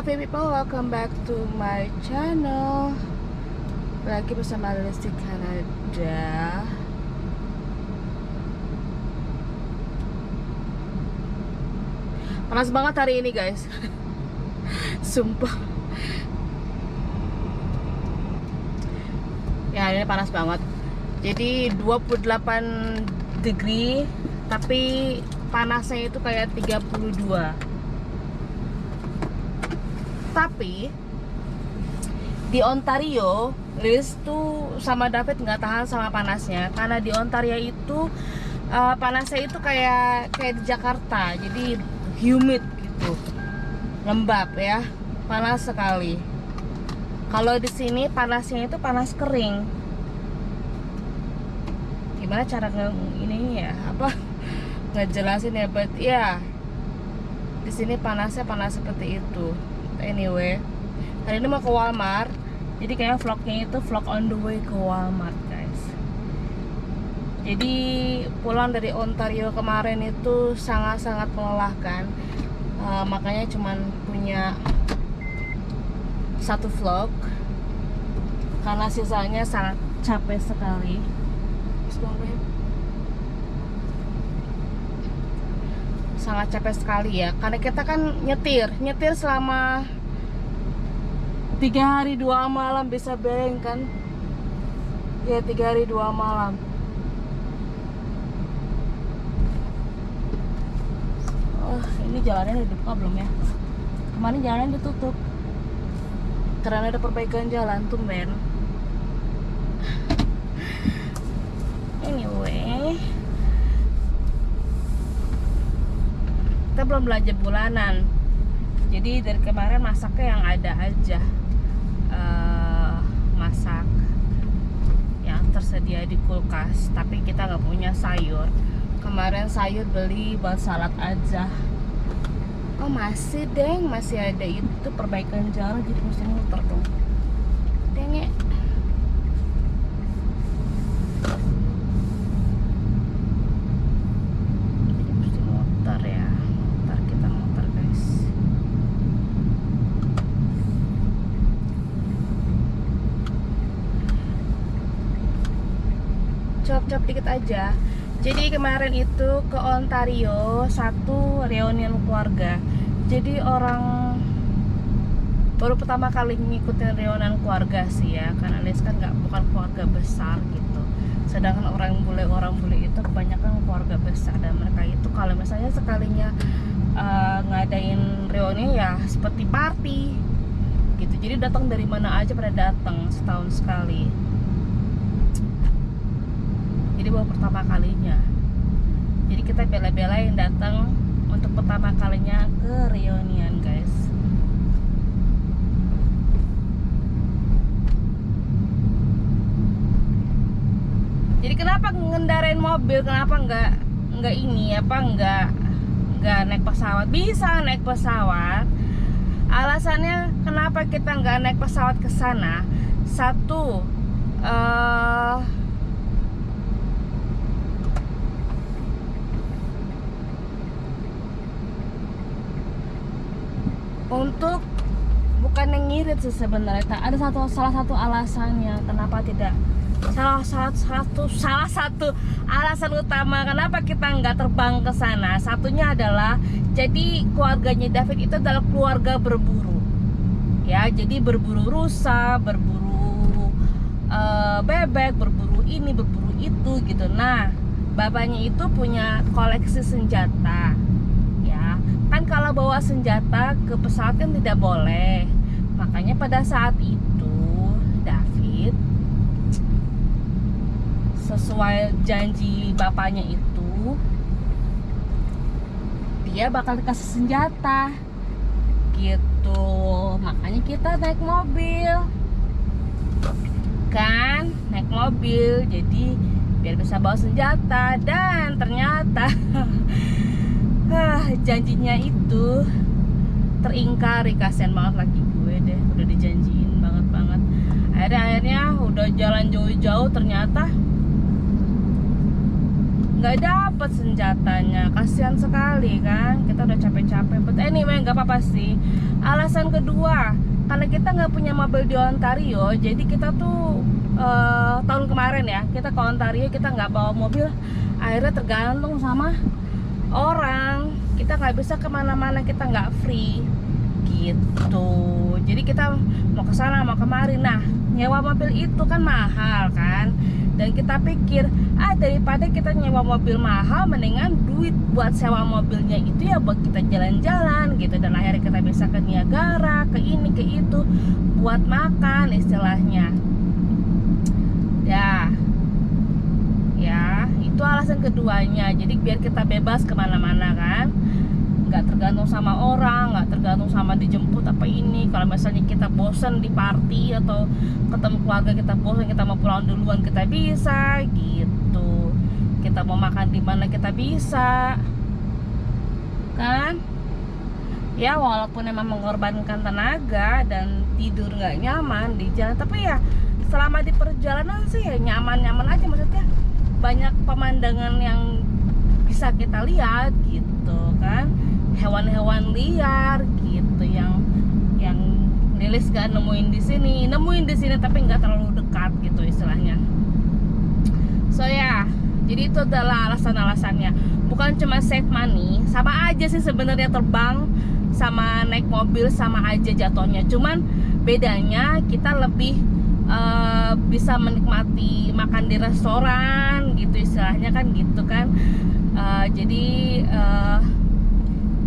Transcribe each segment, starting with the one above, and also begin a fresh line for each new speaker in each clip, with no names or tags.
lovely people, welcome back to my channel. Lagi bersama Lesti Kanada. Panas banget hari ini guys. Sumpah. Ya ini panas banget. Jadi 28 degree, tapi panasnya itu kayak 32. Tapi di Ontario, Liz tuh sama David nggak tahan sama panasnya, karena di Ontario itu panasnya itu kayak di Jakarta, jadi humid gitu, lembab ya, panas sekali. Kalau di sini panasnya itu panas kering. Gimana cara ini ya, ngejelasin ya, but ya di sini panasnya panas seperti itu. Anyway, hari ini mau ke Walmart, jadi kayak vlognya itu vlog on the way ke Walmart guys. Jadi pulang dari Ontario kemarin itu sangat-sangat melelahkan, makanya cuman punya satu vlog karena sisanya sangat capek sekali. Sangat capek sekali ya, karena kita kan nyetir selama 3 hari 2 malam, bisa bayangkan ya, 3 hari 2 malam. Oh, ini jalannya udah dibuka belum ya? Kemarin jalannya ditutup karena ada perbaikan jalan, tumben. Anyway, kita belum belanja bulanan, jadi dari kemarin masaknya yang ada aja, masak yang tersedia di kulkas. Tapi kita nggak punya sayur. Kemarin sayur beli buat salad aja. Oh masih deng, masih ada itu perbaikan jalan, jadi mesti muter dong. Deng ya. Cop dikit aja. Jadi kemarin itu ke Ontario, satu reunian keluarga. Jadi orang baru pertama kali ngikutin reunian keluarga sih ya, karena Liz kan bukan keluarga besar gitu. Sedangkan orang bule itu kebanyakan keluarga besar, dan mereka itu kalau misalnya sekalinya ngadain reuni ya seperti party gitu. Jadi datang dari mana aja pada datang, setahun sekali. Jadi baru pertama kalinya. Jadi kita bela-belain datang untuk pertama kalinya ke reunian guys. Jadi kenapa ngendarain mobil? Kenapa nggak ini nggak naik pesawat? Bisa naik pesawat. Alasannya kenapa kita nggak naik pesawat ke sana? Satu, untuk bukan yang ngirit sih sebenarnya. Ada salah satu alasannya kenapa tidak, salah satu alasan utama kenapa kita nggak terbang ke sana. Satunya adalah, jadi keluarganya David itu adalah keluarga berburu ya, jadi berburu rusa, berburu bebek, berburu ini, berburu itu gitu. Nah, bapaknya itu punya koleksi senjata. Kan kalau bawa senjata ke pesawat kan tidak boleh. Makanya pada saat itu David, sesuai janji bapaknya itu, dia bakal dikasih senjata gitu. Makanya kita naik mobil kan, naik mobil jadi biar bisa bawa senjata. Dan ternyata janjinya itu teringkari. Kasian banget lagi gue deh, udah dijanjiin banget. Akhirnya udah jalan jauh-jauh, ternyata nggak dapet senjatanya, kasihan sekali kan. Kita udah capek-capek, but anyway nggak apa-apa sih. Alasan kedua, karena kita nggak punya mobil di Ontario, jadi kita tuh tahun kemarin ya, kita ke Ontario, kita nggak bawa mobil, akhirnya tergantung sama orang. Kita nggak bisa kemana-mana, kita nggak free gitu. Jadi kita mau ke sana mau kemari. Nah, nyewa mobil itu kan mahal kan, dan kita pikir daripada kita nyewa mobil mahal, mendingan duit buat sewa mobilnya itu ya buat kita jalan-jalan gitu. Dan akhirnya kita bisa ke Niagara, ke ini ke itu, buat makan istilahnya ya itu alasan keduanya. Jadi biar kita bebas kemana-mana kan, nggak tergantung sama orang, nggak tergantung sama dijemput apa ini. Kalau misalnya kita bosen di party atau ketemu keluarga kita bosen, kita mau pulang duluan, kita bisa gitu. Kita mau makan di mana kita bisa kan. Ya walaupun emang mengorbankan tenaga dan tidur nggak nyaman di jalan, tapi ya selama di perjalanan sih ya nyaman-nyaman aja. Maksudnya banyak pemandangan yang bisa kita lihat gitu kan, hewan-hewan liar gitu yang Lilis gak nemuin di sini tapi nggak terlalu dekat gitu istilahnya. So ya, jadi itu adalah alasan-alasannya. Bukan cuma save money, sama aja sih sebenarnya terbang sama naik mobil sama aja jatuhnya. Cuman bedanya kita lebih bisa menikmati makan di restoran gitu istilahnya kan gitu kan. Jadi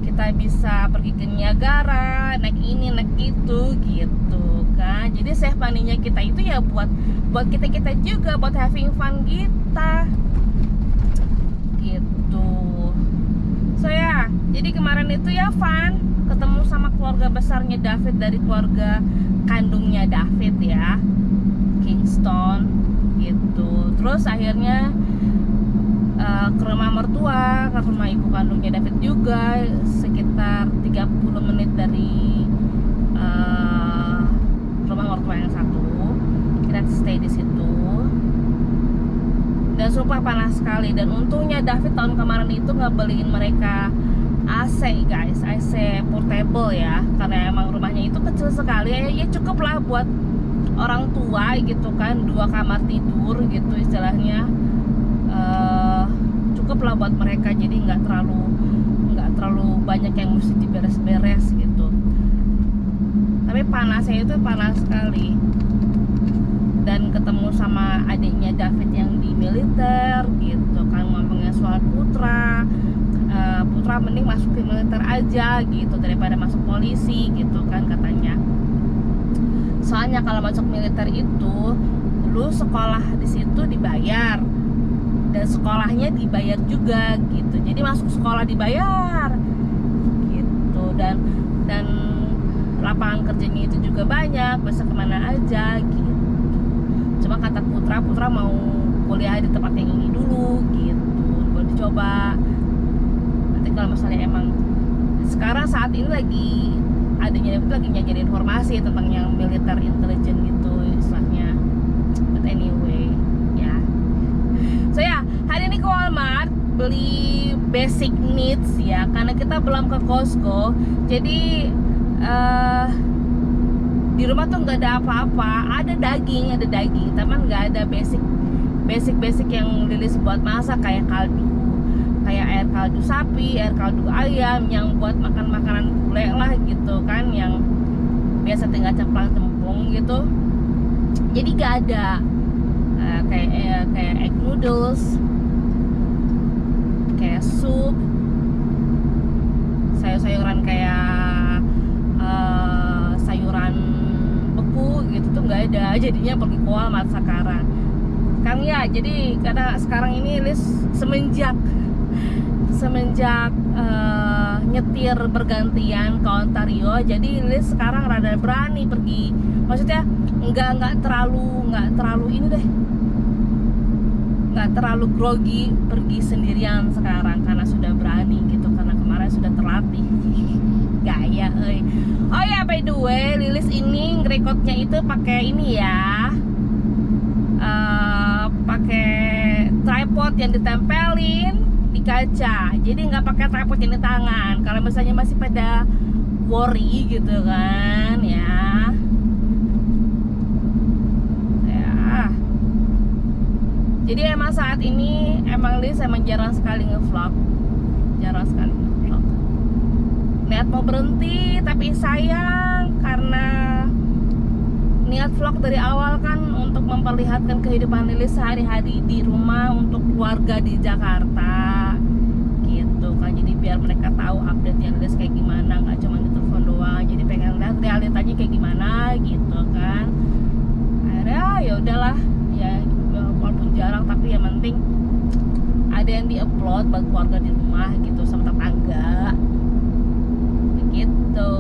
kita bisa pergi ke Niagara, naik ini naik itu gitu kan. Jadi save money-nya kita itu ya buat kita juga, buat having fun kita gitu. So ya, jadi kemarin itu ya fun, ketemu sama keluarga besarnya David dari keluarga kandungnya David ya, Kingston gitu. Terus akhirnya ke rumah mertua, ke rumah ibu kandungnya David juga, sekitar 30 menit dari rumah mertua yang satu. Kita stay di situ dan sumpah panas sekali. Dan untungnya David tahun kemarin itu nggak beliin mereka AC guys, AC portable ya, karena emang rumahnya itu kecil sekali ya, cukup lah buat orang tua gitu kan, 2 kamar tidur gitu istilahnya. Cukup lah buat mereka, jadi nggak terlalu banyak yang mesti diberes-beres gitu. Tapi panasnya itu panas sekali. Dan ketemu sama adiknya David yang di militer gitu kan, ngomongnya soal Putra mending masuk ke militer aja gitu daripada masuk polisi gitu kan katanya. Soalnya kalau masuk militer itu lu sekolah di situ dibayar dan sekolahnya dibayar juga gitu. Jadi masuk sekolah dibayar gitu, dan lapangan kerjanya itu juga banyak, bisa kemana aja gitu. Cuma kata Putra mau kuliah di tempat yang ini dulu gitu, buat dicoba. Nanti kalau misalnya emang sekarang saat ini lagi adanya itu lagi nyari informasi tentang yang militer intelijen gitu istilahnya. But anyway ya. So ya, hari ini ke Walmart beli basic needs ya, karena kita belum ke Costco. Jadi di rumah tuh nggak ada apa-apa. Ada daging, teman nggak ada basic yang Lilis buat masak, kayak air kaldu sapi, air kaldu ayam, yang buat makan makanan bule lah gitu kan, yang biasa tinggal cemplang-cempung gitu. Jadi nggak ada kayak egg noodles, kayak sup, sayur-sayuran kayak sayuran beku gitu tuh nggak ada. Jadinya pergi ke Walmart sekarang kan ya. Jadi karena sekarang ini Liz semenjak nyetir bergantian ke Ontario, jadi Liz sekarang rada berani pergi. Maksudnya nggak terlalu ini deh, nggak terlalu grogi pergi sendirian sekarang karena sudah berani gitu, karena kemarin sudah terlatih. Gaya oh ya, by the way, Lilis ini ngerekodnya itu pakai ini ya, pakai tripod tripod yang ditempelin di kaca, jadi nggak pakai tripod yang di tangan. Kalau misalnya masih pada worry gitu kan ya. Jadi emang saat ini emang Liz emang jarang sekali ngevlog, niat mau berhenti tapi sayang, karena niat vlog dari awal kan untuk memperlihatkan kehidupan Lilis sehari-hari di rumah untuk keluarga di Jakarta gitu kan. Jadi biar mereka tahu update-nya Lilis kayak gimana, nggak cuma di telepon doang. Jadi pengen lihat realitanya kayak gimana gitu kan. Akhirnya ya udahlah ya, walaupun jarang tapi yang penting ada yang di-upload buat keluarga di rumah gitu sama tetangga begitu.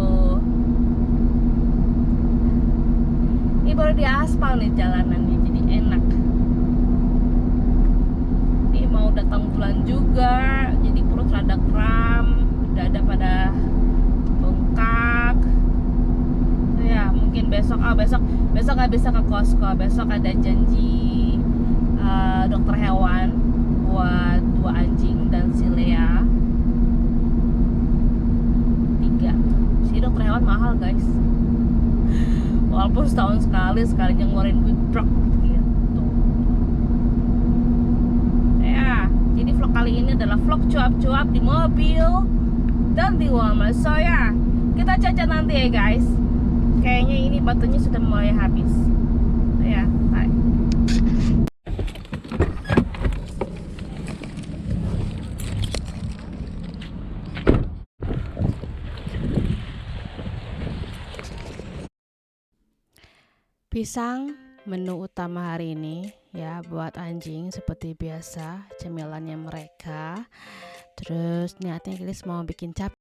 Ini baru di aspal nih jalanannya, jadi enak. Ini mau datang bulan juga, jadi perut rada kram, dada pada bengkak. Ya mungkin besok nggak bisa ke Costco. Besok ada janji dokter hewan buat 2 anjing dan si Lea 3. Si dokter hewan mahal guys, walaupun setahun sekalinya ngeluarin duit brok gitu ya. Jadi vlog kali ini adalah vlog cuap-cuap di mobil dan di Walmart. So ya, kita cacat nanti ya guys. Kayaknya ini batunya sudah mulai habis. So ya, bye. Pisang menu utama hari ini ya buat anjing seperti biasa, cemilannya mereka. Terus niatnya Gilis mau bikin cap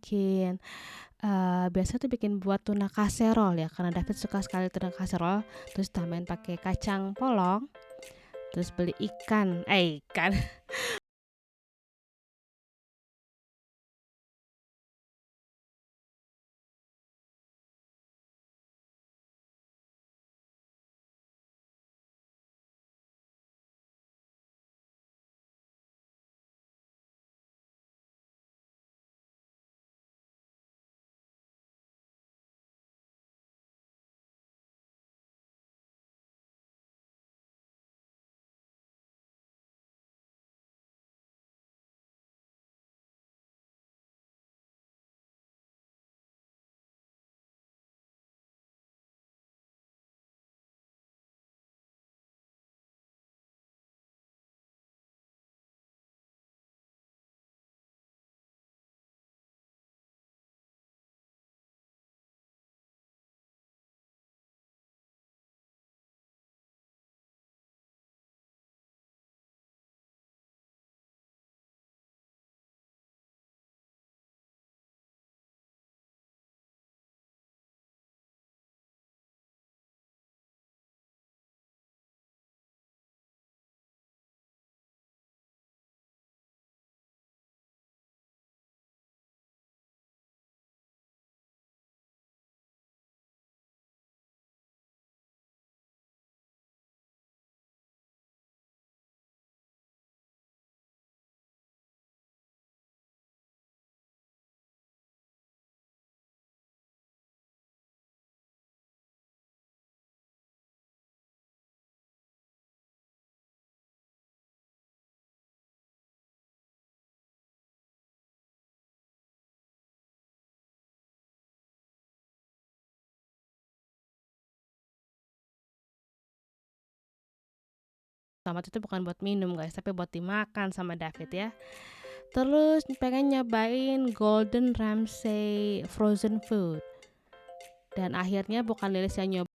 bikin biasa tuh bikin buat tuna kaserol ya, karena David suka sekali tuna kaserol. Terus tambahin pakai kacang polong, terus beli ikan tomat itu bukan buat minum guys, tapi buat dimakan sama David ya. Terus pengen nyobain Gordon Ramsay frozen food. Dan akhirnya bukan Lilis yang nyoba.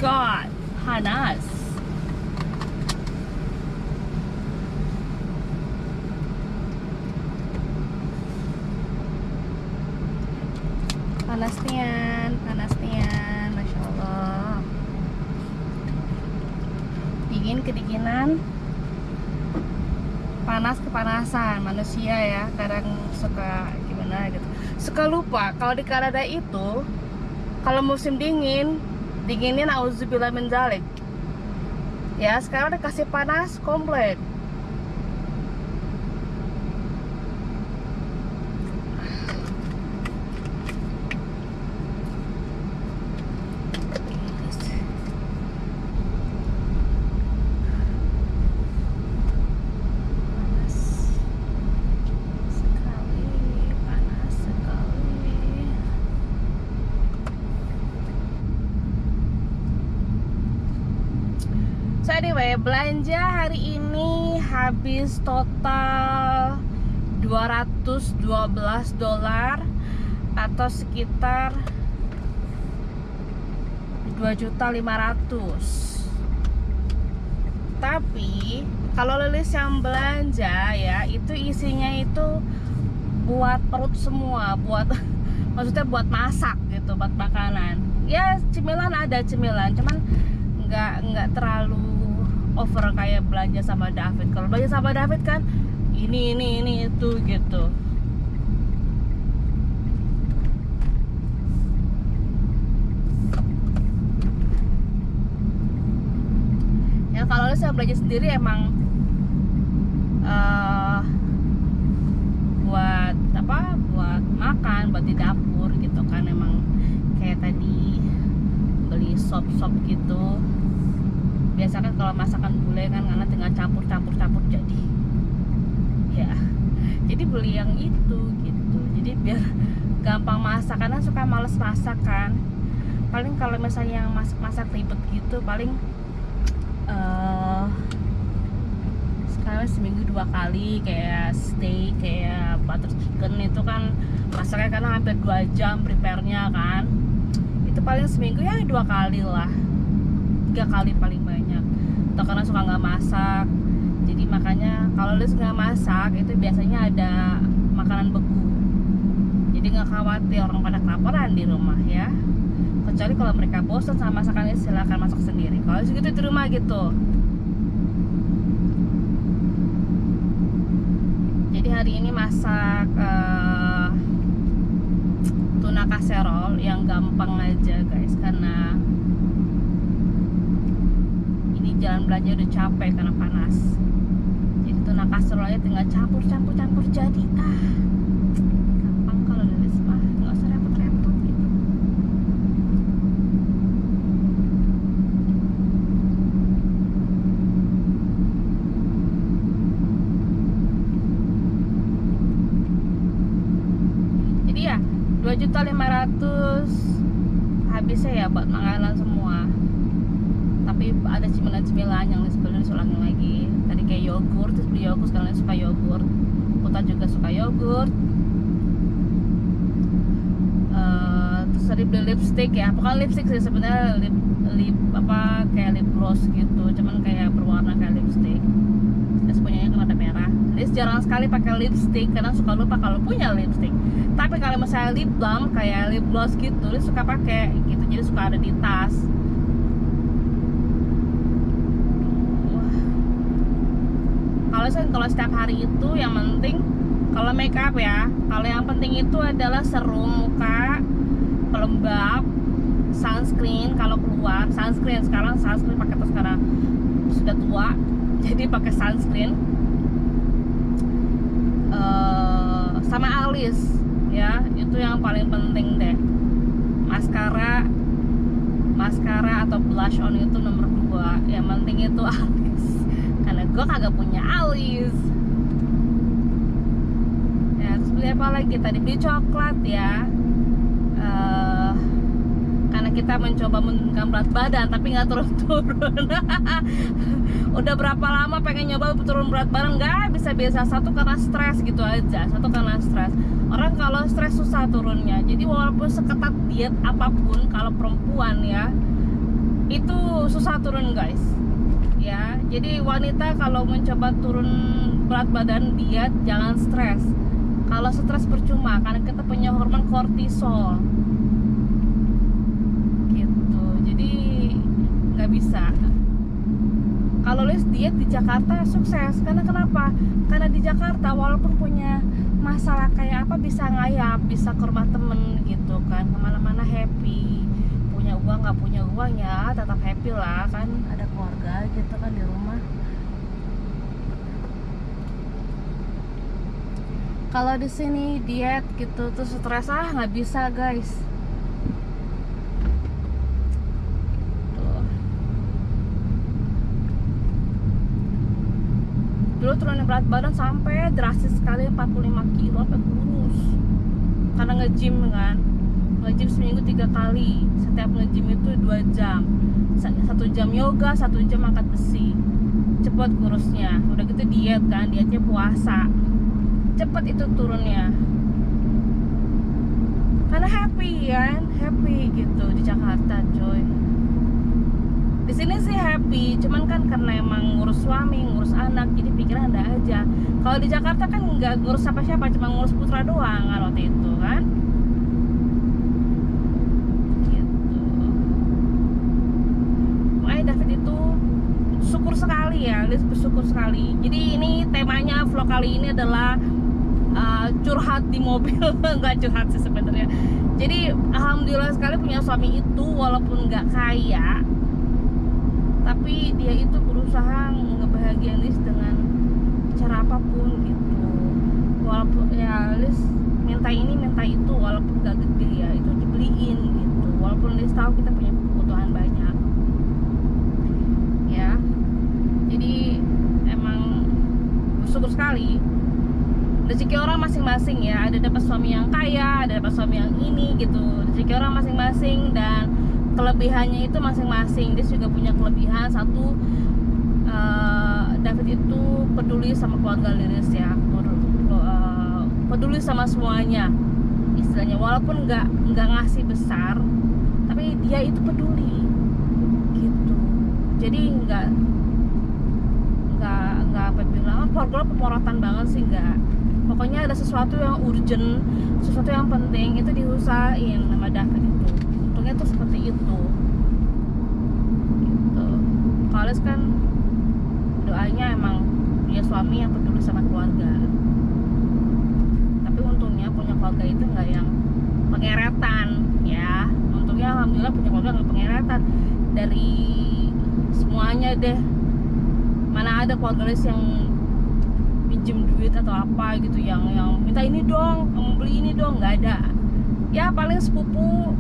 God, panas. Panas nian, Masya Allah. Dingin kedinginan, panas kepanasan. Manusia ya kadang suka gimana gitu, suka lupa kalau di Kanada itu kalau musim dinginnya auzubillah min dzalik. Ya sekarang udah kasih panas komplit. So anyway, belanja hari ini habis total $212 atau sekitar 2.500.000. Tapi kalau Lilis yang belanja ya, itu isinya itu buat perut semua, buat maksudnya buat masak gitu, buat makanan. Ya cemilan ada cemilan, cuman nggak terlalu over kayak belanja sama David. Kalau belanja sama David kan ini itu gitu. Ya kalau saya belanja sendiri emang buat apa? Buat makan, buat di dapur gitu kan. Emang kayak tadi beli sop gitu. Biasa kan kalau masakan bule kan karena tinggal campur jadi ya, jadi beli yang itu gitu, jadi biar gampang masak. Karena suka males masak kan. Paling kalau misalnya yang masak ribet gitu paling sekarang seminggu 2 kali, kayak steak, kayak butter chicken itu kan masaknya karena hampir 2 jam prepare-nya kan. Itu paling seminggu ya 2 kali lah, 3 kali paling banyak. Atau karena suka nggak masak, jadi makanya kalau Lilis nggak masak itu biasanya ada makanan beku, jadi nggak khawatir orang pada kelaparan di rumah ya. Kecuali kalau mereka bosan sama masakannya, silahkan masak sendiri. Kalau segitu di rumah gitu. Jadi hari ini masak tuna kaserol yang gampang aja guys, karena ini jalan belanja udah capek karena panas. Jadi tuna kaserolnya tinggal campur jadi gampang. Kalau Lilis mah nggak usah repot-repot gitu. Jadi ya 2.500.000 habisnya ya buat makanan semua. Tapi ada cemilan-cemilan yang sebenarnya ulangin lagi. Tadi kayak yogurt, terus beli yogurt, kalian suka yogurt. Puta juga suka yogurt. Terus tadi beli lipstick ya. Bukan lipstick sih sebenarnya, lip apa kayak lip gloss gitu, cuman kayak berwarna kayak lipstick. Liz punyanya kan rada merah. Liz jarang sekali pakai lipstick karena suka lupa kalau punya lipstick. Tapi kalau misalnya lip balm kayak lip gloss gitu, Liz suka pakai gitu. Jadi suka ada di tas. Kalau setiap hari itu yang penting kalau make up ya, kalau yang penting itu adalah serum muka, pelembab, sunscreen kalau keluar. Sunscreen pakai terus karena sudah tua, jadi pakai sunscreen. Sama alis ya, itu yang paling penting deh. Maskara atau blush on itu nomor 2. Yang penting itu alis, karena gue kagak punya alis. Ya, terus beli apa lagi? Tadi beli coklat ya. Karena kita mencoba menurunkan berat badan tapi nggak turun-turun. Udah berapa lama pengen nyoba turun berat badan, nggak bisa. Satu karena stres gitu aja. Orang kalau stres susah turunnya. Jadi walaupun seketat diet apapun, kalau perempuan ya itu susah turun guys. Ya, jadi wanita kalau mencoba turun berat badan diet jangan stres. Kalau stres percuma karena kita punya hormon kortisol. Nggak bisa. Kalau Liz diet di Jakarta sukses, karena kenapa? Karena di Jakarta walaupun punya masalah kayak apa bisa ngayap, bisa ke rumah temen gitu kan, kemana-mana happy. Punya uang nggak punya uang ya tetap happy lah kan, ada keluarga gitu kan di rumah. Kalau di sini diet gitu terus stres nggak bisa guys. Dulu turunin berat badan sampai drastis sekali 45 kilo sampai kurus karena nge-gym kan. Nge-gym seminggu 3 kali, setiap nge-gym itu 2 jam, 1 jam yoga, 1 jam angkat besi. Cepet kurusnya. Udah gitu diet kan, dietnya puasa, cepet itu turunnya karena happy kan, happy gitu di Jakarta coy. Di sini sih happy, cuman kan karena emang ngurus suami, ngurus anak, jadi pikiran ada aja. Kalau di Jakarta kan nggak ngurus siapa-siapa, cuma ngurus putra doang kan waktu itu kan. Gitu. Makanya David itu syukur sekali ya, Liz bersyukur sekali. Jadi ini temanya vlog kali ini adalah curhat di mobil. Nggak curhat sih sebenarnya. Jadi alhamdulillah sekali punya suami itu walaupun nggak kaya, tapi dia itu berusaha ngebahagiain Liz dengan cara apapun gitu. Walaupun ya Liz minta ini minta itu, walaupun gak gede ya itu dibeliin gitu. Walaupun Liz tahu kita punya kebutuhan banyak ya. Jadi emang bersyukur sekali. Rezeki orang masing-masing ya, ada dapat suami yang kaya, ada dapat suami yang ini gitu. Rezeki orang masing-masing dan kelebihannya itu masing-masing. Dia juga punya kelebihan satu, David itu peduli sama keluarga Liris ya, peduli sama semuanya istilahnya, walaupun nggak ngasih besar tapi dia itu peduli gitu. Jadi nggak apa bilang keluarga pemorotan banget sih, nggak. Pokoknya ada sesuatu yang urgent, sesuatu yang penting itu diusahain sama David itu. Untungnya tuh seperti itu gitu. Kalau kan doanya emang punya suami yang peduli sama keluarga, tapi untungnya punya keluarga itu nggak yang pengeretan ya. Untungnya alhamdulillah punya keluarga nggak pengeretan dari semuanya deh. Mana ada keluarga yang pinjem duit atau apa gitu yang minta ini dong, kamu beli ini dong, nggak ada. Ya paling sepupu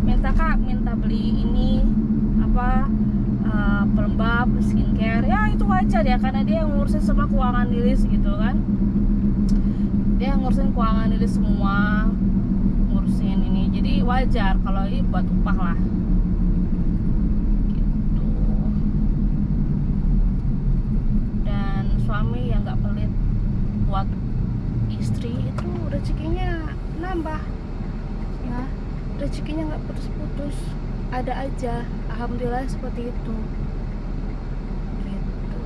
minta kak, minta beli ini apa pelembab, skincare, ya itu wajar ya karena dia yang ngurusin semua keuangan Lilis gitu kan. Dia yang ngurusin keuangan Lilis semua, ngurusin ini, jadi wajar kalau ini buat upah lah gitu. Dan suami yang nggak pelit buat istri itu rezekinya nambah ya, rezekinya nggak putus-putus, ada aja, alhamdulillah seperti itu gitu.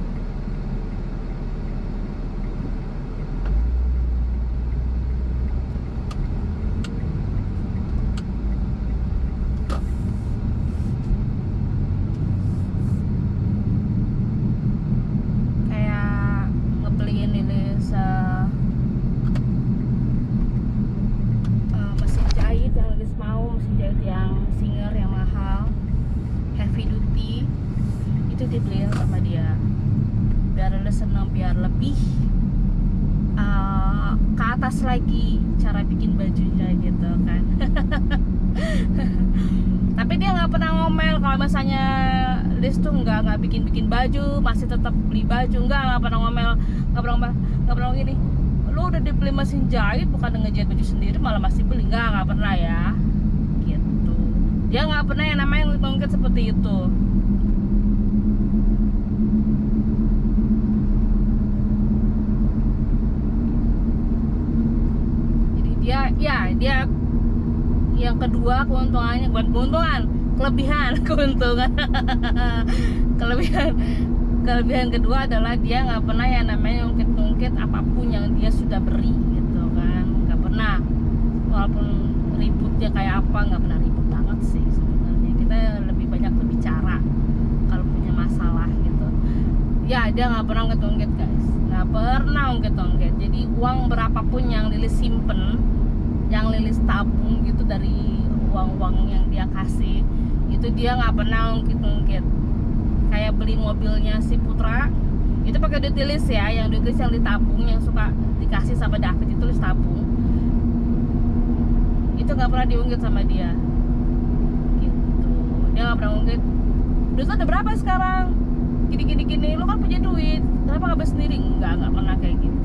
duit yang Singer yang mahal, heavy duty, itu dibeliin sama dia biar Lilis seneng, biar lebih ke atas lagi cara bikin bajunya gitu kan. Tapi dia nggak pernah ngomel kalau misalnya Lilis tuh nggak bikin baju, masih tetap beli baju, nggak pernah ngomel, nggak pernah gini, lu udah dibeli mesin jahit bukan ngejahit baju sendiri malah masih beli, nggak pernah ya gitu. Dia nggak pernah yang namanya ngungkit seperti itu. Jadi dia yang kedua keuntungannya, bukan keuntungan, kelebihan kedua adalah dia nggak pernah yang namanya ngungkit apapun yang dia sudah beri gitu kan, nggak pernah. Walaupun ributnya kayak apa, nggak pernah ribut banget sih sebenarnya. Kita lebih banyak berbicara kalau punya masalah gitu ya. Dia nggak pernah ngungkit guys, nggak pernah ngungkit. Jadi uang berapapun yang Lilis simpen, yang Lilis tabung gitu dari uang yang dia kasih, itu dia nggak pernah ngungkit. Kayak beli mobilnya si Putra itu pakai duit Lilis ya, yang duit Lilis yang ditabung, yang suka dikasih sama David itu Lilis tabung, itu nggak pernah diungkit sama dia gitu. Dia nggak pernah ngungkit, duit lo ada berapa sekarang, gini, lo kan punya duit, kenapa nggak beli sendiri? Nggak pernah kayak gitu.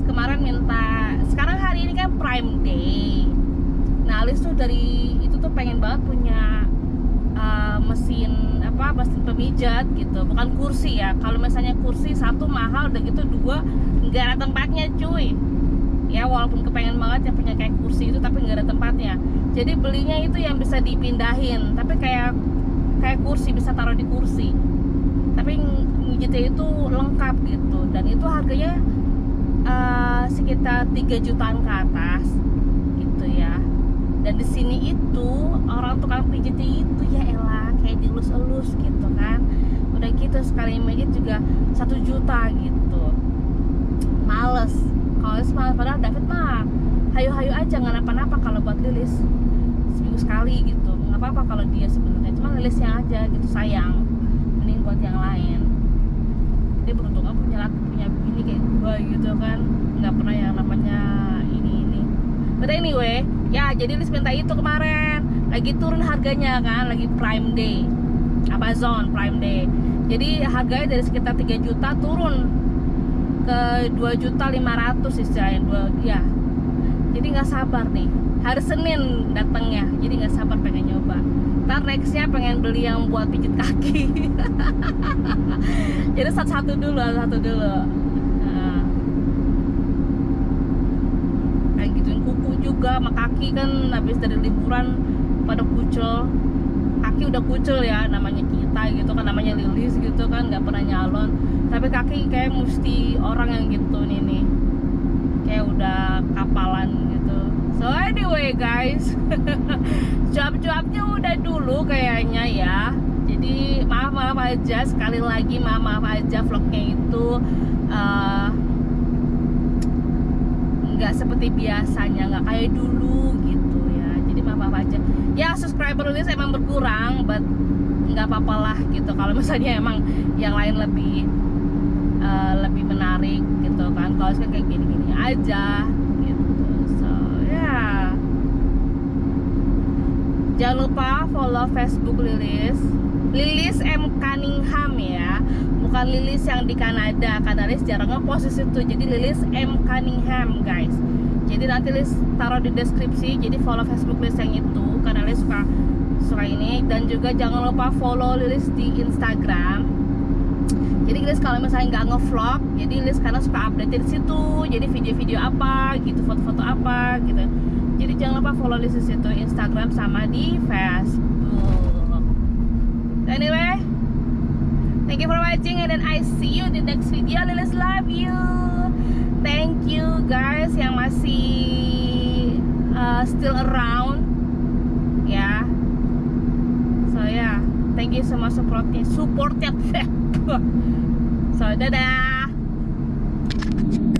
Kemarin minta, sekarang hari ini kan Prime Day. Nah Lilis tuh dari itu tuh pengen banget punya mesin pemijat gitu, bukan kursi ya. Kalau misalnya kursi satu mahal, udah gitu dua nggak ada tempatnya cuy. Ya walaupun kepengen banget ya punya kayak kursi itu, tapi nggak ada tempatnya. Jadi belinya itu yang bisa dipindahin, tapi kayak kursi, bisa taruh di kursi. Tapi mijitnya itu lengkap gitu, dan itu harganya sekitar 3 jutaan ke atas gitu ya. Dan di sini itu orang tukang pijitnya itu ya elah kayak dielus-elus gitu kan. Udah gitu sekali mijit juga 1 juta gitu. Males. Kalau males, padahal David mah hayu-hayu aja, nggak napa-napa kalau buat Lilis seminggu sekali gitu. Nggak apa-apa kalau dia sebenarnya, cuma Lilisnya aja gitu sayang. Mending buat yang lain. Dia beruntung punya ini kayak gua gitu kan, nggak pernah yang namanya ini. But anyway, ya jadi Lilis minta itu kemarin, lagi turun harganya kan, lagi Prime Day, Amazon Prime Day. Jadi harganya dari sekitar 3 juta turun ke 2.500.000 istilahnya ya. Jadi nggak sabar nih, hari Senin datangnya, jadi nggak sabar pengen nyoba. Ntar nextnya pengen beli yang buat pijit kaki. Jadi satu dulu. Nah, kayak gituin kuku juga sama kaki kan, habis dari liburan pada kucel. Kaki udah kucel ya, namanya kita gitu kan, namanya Lilis gitu kan, nggak pernah nyalon. Tapi kaki kayak mesti orang yang gitu nih, kayak udah kapalan gitu. So anyway guys, cuap-cuapnya udah dulu kayaknya ya. Jadi maaf aja, sekali lagi maaf aja vlognya itu nggak seperti biasanya, nggak kayak dulu gitu ya. Jadi maaf aja. Ya subscriber Lilis emang berkurang, but nggak apa-apa lah gitu. Kalau misalnya emang yang lain lebih menarik gitu kan, kalau kayak gini-gini aja gitu. So ya, jangan lupa follow Facebook Lilis M Cunningham ya, bukan Lilis yang di Kanada, karena Lilis jarang ngepost itu. Jadi Lilis M Cunningham guys. Jadi nanti Lilis taruh di deskripsi. Jadi follow Facebook Lilis yang itu, karena Lilis suka ini. Dan juga jangan lupa follow Lilis di Instagram. Jadi Lilis kalau misalnya nggak ngevlog, jadi Lilis karena suka update di situ. Jadi video-video apa gitu, foto-foto apa gitu. Jadi jangan lupa follow Lilis di situ, Instagram sama di Facebook. Anyway, thank you for watching and then I see you in the next video. Lilis love you. Thank you guys yang masih still around ya. So yeah, thank you so much. sama supportnya. So dadah.